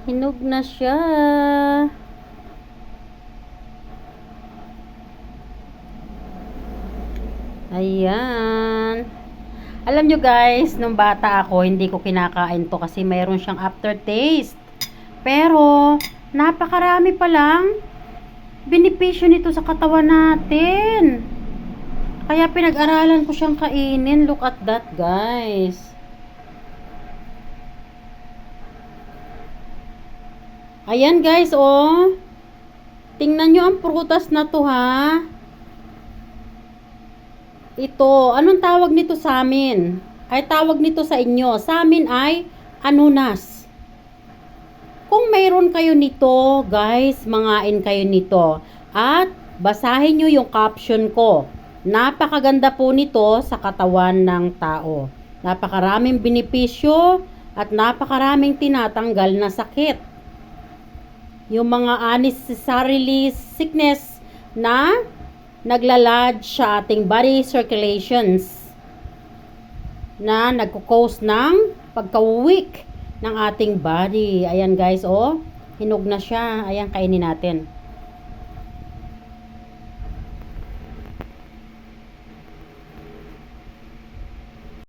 Hinog na siya. Ayan. Alam nyo guys, nung bata ako, hindi ko kinakain to kasi mayroon siyang aftertaste. Pero, napakarami palang benepisyo nito sa katawan natin. Kaya pinag-aralan ko siyang kainin. Look at that guys. Ayan guys, oh. Tingnan nyo ang prutas na to ha. Ito, anong tawag nito sa amin? Ay tawag nito sa inyo. Sa amin ay anunas. Kung mayroon kayo nito, guys, mangain kayo nito. At basahin nyo yung caption ko. Napakaganda po nito sa katawan ng tao. Napakaraming benepisyo at napakaraming tinatanggal na sakit. Yung mga unnecessarily sickness na naglalodge sa ating body circulations na nagko-cause ng pagka-weak ng ating body. Ayan guys, oh. Hinog na siya. Ayan, kainin natin.